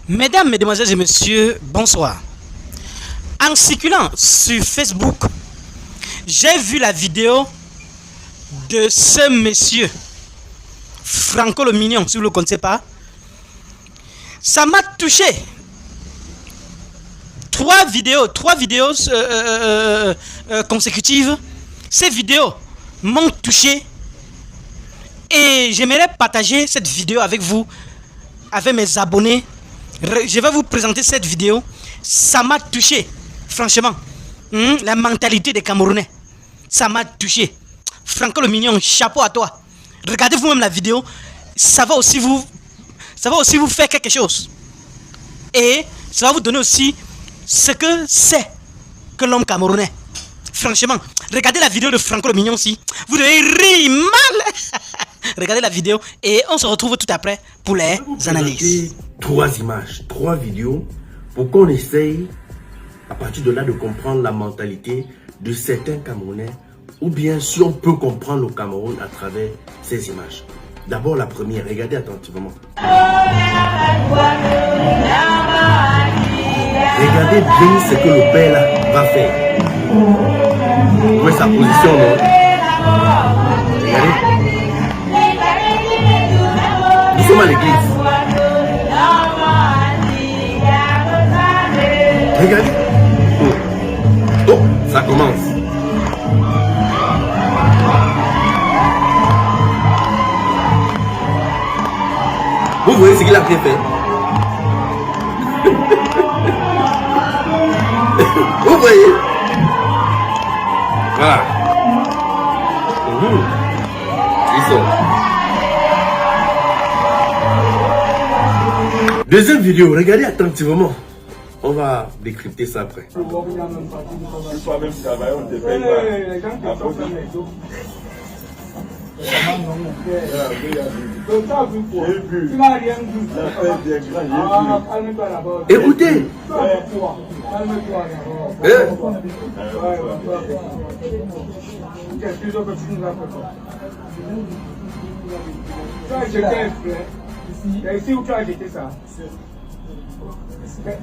Mesdames, Mesdemoiselles et Messieurs, bonsoir. En circulant sur Facebook, j'ai vu la vidéo de ce monsieur, Franco le Mignon, si vous ne le connaissez pas. Ça m'a touché. Trois vidéos consécutives. Ces vidéos m'ont touché. Et j'aimerais partager cette vidéo avec vous, avec mes abonnés. Je vais vous présenter cette vidéo. Ça m'a touché, franchement. La mentalité des Camerounais. Ça m'a touché. Franco le Mignon, chapeau à toi. Regardez vous-même la vidéo. Ça va aussi vous faire quelque chose. Et ça va vous donner aussi ce que c'est que l'homme camerounais. Franchement, regardez la vidéo de Franco le Mignon aussi. Vous devez rire mal. Regardez la vidéo et on se retrouve tout après pour les analyses. 3 images, 3 vidéos pour qu'on essaye à partir de là de comprendre la mentalité de certains Camerounais ou bien si on peut comprendre le Cameroun à travers ces images. D'abord la première, regardez attentivement. Regardez bien ce que le père là va faire. Vous voyez sa position, non? Regardez. Nous sommes à l'église. Regardez. Oh, ça commence. Vous voyez ce qu'il a bien fait? Vous voyez? Voilà. Ils sont. Deuxième vidéo, regardez attentivement. On va décrypter ça après. Écoutez. C'est ici où tu as jeté ça.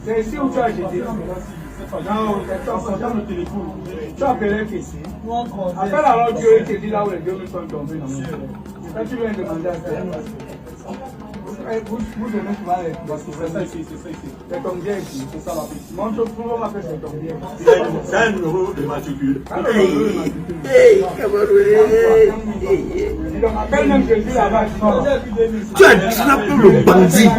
C'est ici où tu as jeté ça. Non, c'est dans le téléphone. Tu as appelé ici. Appelle alors Dieu et te dit là où les 2000 sont tombés. Quand tu viens demander à ça. Vous donnez souvent les c'est ça ici, c'est ça ici. C'est ton bien ici, c'est ça la piste. Montre pour on appelle c'est ton bien. C'est un numéro de matricule. Hey, Camerounais. Appelle même Jésus là-bas. Tu as attrapé le bandit.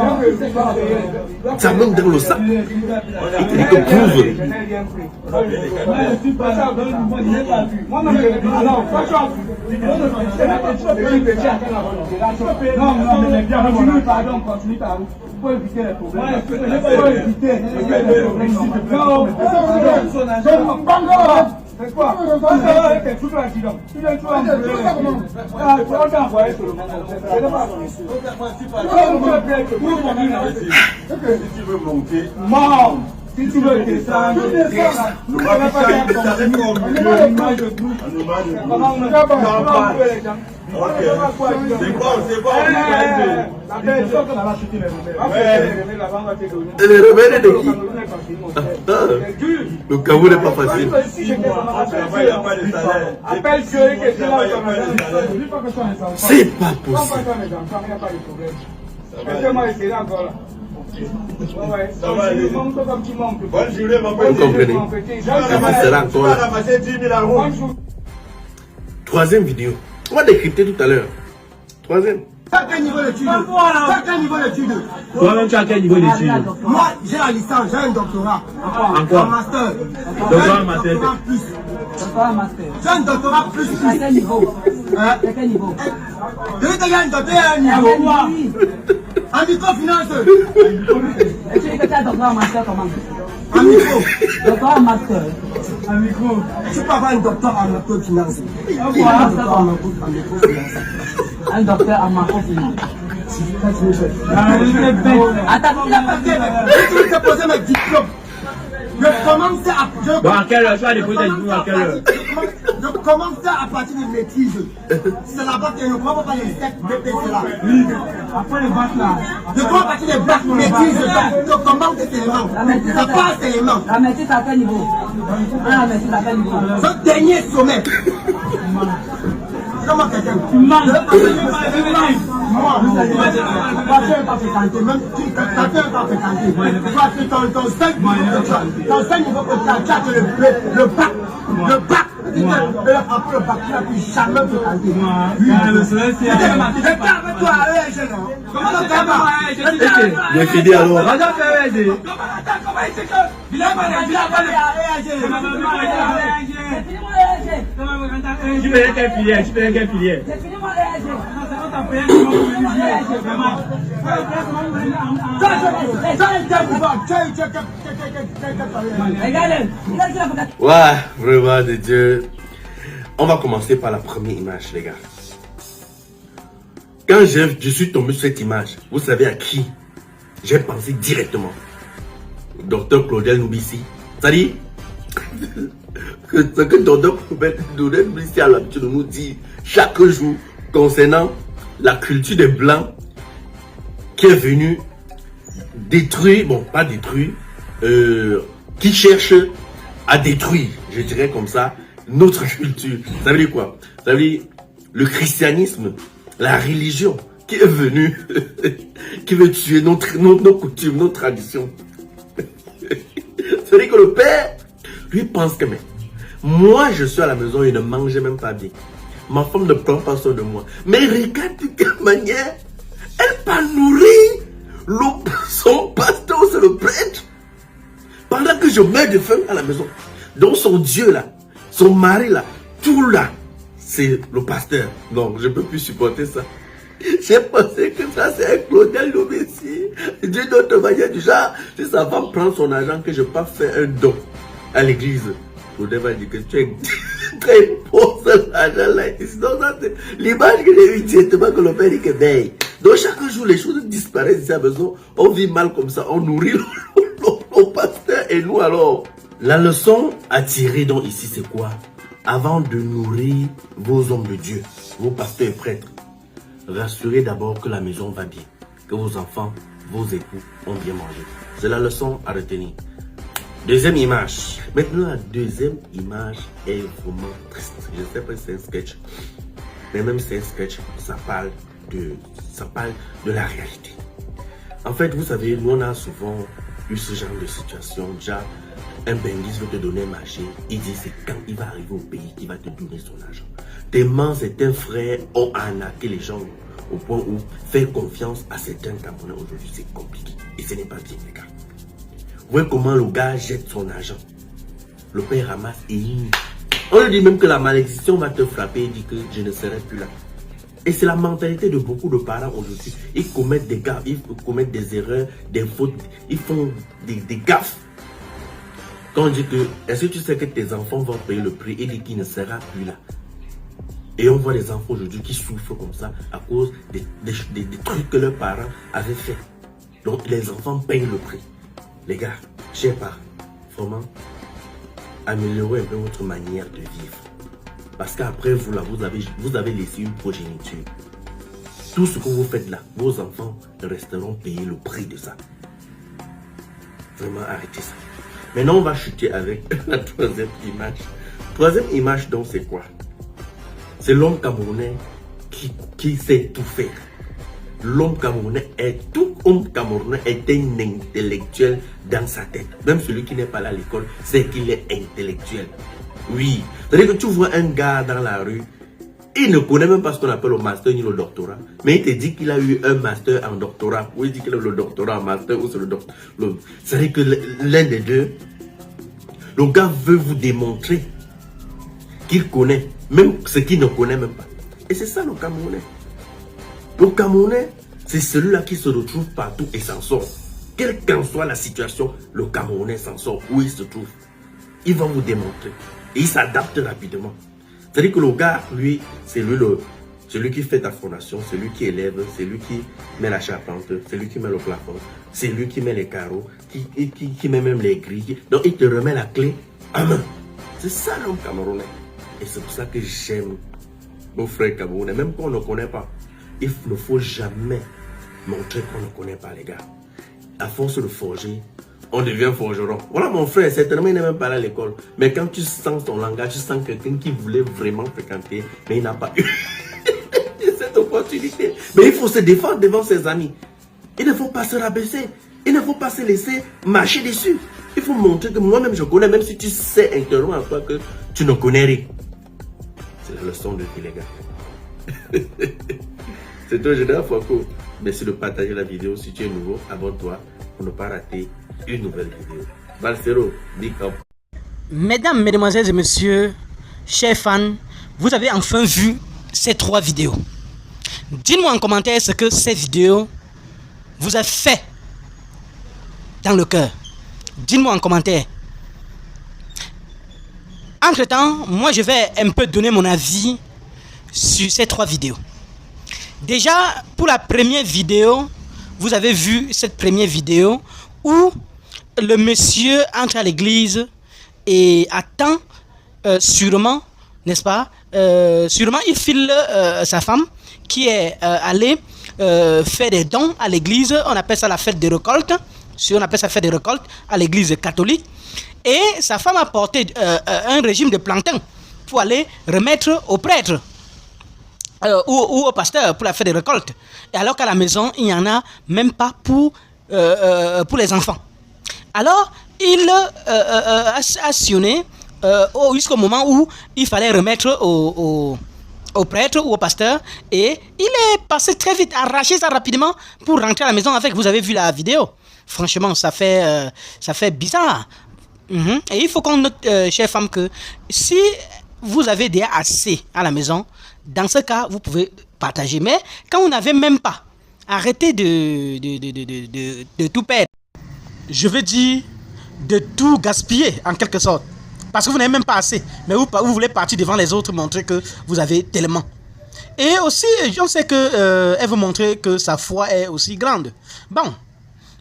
Tu as même dans le sac. Il te prouve. Je n'ai rien pris. Je suis pas ça, moi je n'ai pas vu. Moi-même je l'ai vu. Non, pas tu as vu. Non, mais bien, continue ta route. Pour éviter les problèmes. Pour éviter les problèmes. Non, c'est quoi? Tu trucs là qui donc. Tu viens tout envoyer. Ah, tu vas envoyer sur le monde. Si tu veux monter, monte. Si tu veux descendre, nous ne va pas faire c'est bon. Les rebelles de qui? Le Cameroun n'est pas facile. Appelle Dieu et que c'est pas possible. Bonne journée, mon vous comprenez? Ça sera encore là. Troisième vidéo. On va décrypter tout à l'heure. Troisième. Quel niveau d'études? Quel niveau d'études? Toi-même, tu as quel niveau d'études? Moi, j'ai la licence, j'ai un doctorat. En quoi? Un master. Doctorat master. J'ai un doctorat plus. À quel niveau? À quel niveau? Je vais te gagner un doctorat à un niveau. En microfinance. Et tu dis que tu as un doctorat en master comment? En micro. Doctorat en master. En micro. Tu peux avoir un doctorat en microfinance. Un docteur en microfinance. Attends, il a pas fait. Je vais te poser mes diplômes. Je commence à. Bon, à quelle heure? Tu vas déposer tes diplômes à quelle heure? Donc comment faire à partir de maîtrise? C'est là-bas que ne comprends pas les steps BPC là. Après les bacs là. Je comprends à partir des bacs maîtrise, donc comment des éléments. Ça passe des éléments. La maîtrise à quel niveau? La maîtrise à quel niveau? Ce dernier sommet. Comment quelqu'un Moi, pas fréquenter, même si quelqu'un pas fréquenter. Parce que ton 5 niveau que tu as le bac. Le bac. Après le bac, tu n'as plus jamais fréquenté. le soleil, c'est toi, comment tu vas? Bien fini alors. Regarde, fais Comment il sait que il a pas réagi? Tu fais quelle filière? Tu fais quelle filière? C'est fini, moi, réagir. Ouais, vraiment de Dieu. On va commencer par la première image, les gars. Quand je suis tombé sur cette image, vous savez à qui j'ai pensé directement? Docteur Claudel Noubissi. C'est-à-dire ce que Docteur Claudel Noubissi a l'habitude de nous dire chaque jour concernant la culture des Blancs qui est venue détruire, bon pas détruire, qui cherche à détruire, je dirais comme ça, notre culture. Ça veut dire quoi? Ça veut dire le christianisme, la religion qui est venue, qui veut tuer nos coutumes, nos traditions. Ça veut dire que le père, lui pense que mais, moi je suis à la maison et ne mange même pas bien. Ma femme ne prend pas soin de moi. Mais regarde de quelle manière elle pas nourrir son pasteur, c'est le prêtre. Pendant que je meurs de faim à la maison. Donc son Dieu là, son mari là, tout là, c'est le pasteur. Non, je ne peux plus supporter ça. J'ai pensé que ça c'est un Claudel Noubissi. D'une autre manière, du genre, si sa femme prend son argent, que je peux faire un don à l'église. Claudel va dire que tu es très pauvre cet argent là. Sinon, ça c'est l'image que j'ai eue directement que le père dit que veille. Donc chaque jour, les choses disparaissent ici à la maison. On vit mal comme ça, on nourrit le pasteur et nous alors. La leçon à tirer donc ici c'est quoi? Avant de nourrir vos hommes de Dieu, vos pasteurs et prêtres, rassurez d'abord que la maison va bien, que vos enfants, vos époux ont bien mangé. C'est la leçon à retenir. Deuxième image. Maintenant, la deuxième image est vraiment triste. Je ne sais pas si c'est un sketch, mais même si c'est un sketch, ça parle de la réalité. En fait, vous savez, nous on a souvent eu ce genre de situation. Déjà, un Benguis veut te donner un marché. Il dit c'est quand il va arriver au pays qu'il va te donner son argent. Tellement certains frères ont arnaqué les gens au point où faire confiance à certains Camerounais aujourd'hui c'est compliqué. Et ce n'est pas bien, les gars. Vous voyez comment le gars jette son argent. Le père ramasse et il... On lui dit même que la malédiction va te frapper. Il dit que je ne serai plus là. Et c'est la mentalité de beaucoup de parents aujourd'hui. Ils commettent des gaffes, ils commettent des erreurs, des fautes. Ils font des gaffes. Quand on dit que, est-ce que tu sais que tes enfants vont payer le prix? Il dit qu'il ne sera plus là. Et on voit des enfants aujourd'hui qui souffrent comme ça à cause des trucs que leurs parents avaient fait. Donc les enfants payent le prix. Les gars, chers parents, vraiment, améliorez un peu votre manière de vivre. Parce qu'après vous là, vous avez laissé une progéniture. Tout ce que vous faites là, vos enfants resteront payer le prix de ça. Vraiment, arrêtez ça. Maintenant, on va chuter avec la troisième image. Troisième image, donc, c'est quoi? C'est l'homme camerounais qui sait tout faire. L'homme camerounais est un intellectuel dans sa tête. Même celui qui n'est pas là à l'école, c'est qu'il est intellectuel. Oui. C'est-à-dire que tu vois un gars dans la rue, il ne connaît même pas ce qu'on appelle le master ni le doctorat. Mais il te dit qu'il a eu un master en doctorat. Ou il dit qu'il a le doctorat en master ou c'est le doctorat. C'est-à-dire que l'un des deux, le gars veut vous démontrer qu'il connaît, même ce qu'il ne connaît même pas. Et c'est ça le Camerounais. Le Camerounais, c'est celui-là qui se retrouve partout et s'en sort. Quelle qu'en soit la situation, le Camerounais s'en sort où il se trouve. Il va vous démontrer. Et il s'adapte rapidement. C'est-à-dire que le gars, lui, c'est lui celui qui fait ta fondation, c'est lui qui élève, c'est lui qui met la charpente, c'est lui qui met le plafond, c'est lui qui met les carreaux, qui met même les grilles. Donc il te remet la clé à main. C'est ça l'homme camerounais. Et c'est pour ça que j'aime nos frères camerounais, même quand on ne connaît pas. Il ne faut jamais montrer qu'on ne connaît pas, les gars. À force de forger, on devient forgeron. Voilà mon frère, certainement il n'est même pas allé à l'école. Mais quand tu sens ton langage, tu sens quelqu'un qui voulait vraiment fréquenter, mais il n'a pas eu cette opportunité. Mais il faut se défendre devant ses amis. Il ne faut pas se rabaisser. Il ne faut pas se laisser marcher dessus. Il faut montrer que moi-même je connais, même si tu sais intérieurement à toi que tu ne connais rien. C'est la leçon de vie, les gars. C'est toi, Général Foucault. Merci de partager la vidéo. Si tu es nouveau, abonne-toi pour ne pas rater une nouvelle vidéo. Balsero, big up. Mesdames, mesdemoiselles et messieurs, chers fans, vous avez enfin vu ces 3 vidéos. Dites-moi en commentaire ce que ces vidéos vous a fait dans le cœur. Dites-moi en commentaire. Entre-temps, moi je vais un peu donner mon avis sur ces 3 vidéos. Déjà, pour la première vidéo, vous avez vu cette première vidéo où le monsieur entre à l'église et attend sûrement, n'est-ce pas, sûrement il file sa femme qui est allée faire des dons à l'église. On appelle ça la fête des récoltes. On appelle ça fête des récoltes à l'église catholique. Et sa femme a porté un régime de plantain pour aller remettre au prêtre ou au pasteur pour la fête des récoltes. Et alors qu'à la maison, il n'y en a même pas pour les enfants. Alors, il a actionné jusqu'au moment où il fallait remettre au prêtre ou au pasteur. Et il est passé très vite, arraché ça rapidement pour rentrer à la maison avec. Vous avez vu la vidéo. Franchement, ça fait bizarre. Et il faut qu'on note, chère femme, que si vous avez déjà assez à la maison, dans ce cas, vous pouvez partager. Mais quand vous n'avez même pas, arrêtez de tout perdre. Je veux dire, de tout gaspiller en quelque sorte. Parce que vous n'avez même pas assez. Mais vous voulez partir devant les autres, montrer que vous avez tellement. Et aussi, on sait qu'elle veut montrer que sa foi est aussi grande. Bon,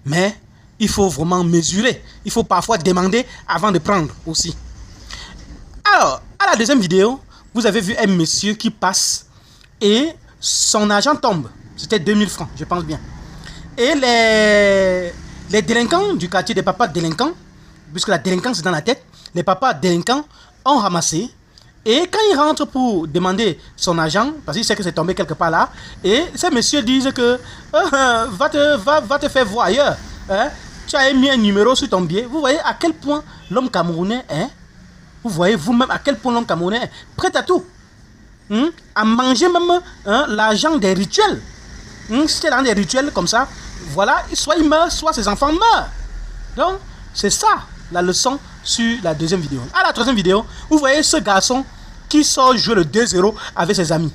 mais il faut vraiment mesurer. Il faut parfois demander avant de prendre aussi. Alors, à la deuxième vidéo, vous avez vu un monsieur qui passe et son argent tombe. C'était 2000 francs, je pense bien. Et les délinquants du quartier, des papas délinquants, puisque la délinquance est dans la tête, les papas délinquants ont ramassé. Et quand ils rentrent pour demander son argent, parce qu'ils savent que c'est tombé quelque part là, et ces messieurs disent que va te faire voir ailleurs. Hein? Tu as mis un numéro sur ton billet. Vous voyez à quel point l'homme camerounais est. Vous voyez vous-même à quel point l'homme camerounais est prêt à tout. À manger même l'argent des rituels. Si c'est dans des rituels comme ça, voilà, soit il meurt, soit ses enfants meurent. Donc, c'est ça la leçon sur la deuxième vidéo. À la troisième vidéo, vous voyez ce garçon qui sort jouer le 2-0 avec ses amis.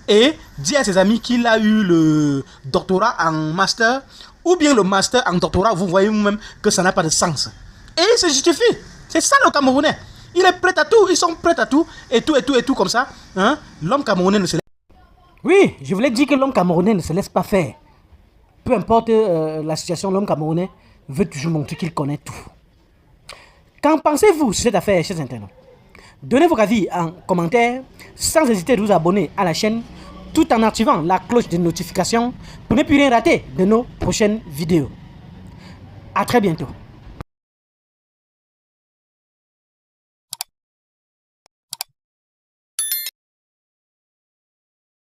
Et dit à ses amis qu'il a eu le doctorat en master, ou bien le master en doctorat. Vous voyez vous-même que ça n'a pas de sens. Et il se justifie. C'est ça le Camerounais. Il est prêt à tout, ils sont prêts à tout, et tout comme ça. Hein? L'homme camerounais ne se laisse... Oui, je voulais dire que l'homme camerounais ne se laisse pas faire. Peu importe la situation, l'homme camerounais veut toujours montrer qu'il connaît tout. Qu'en pensez-vous sur cette affaire, chers internautes? Donnez vos avis en commentaire, sans hésiter de vous abonner à la chaîne, tout en activant la cloche de notification pour ne plus rien rater de nos prochaines vidéos. À très bientôt.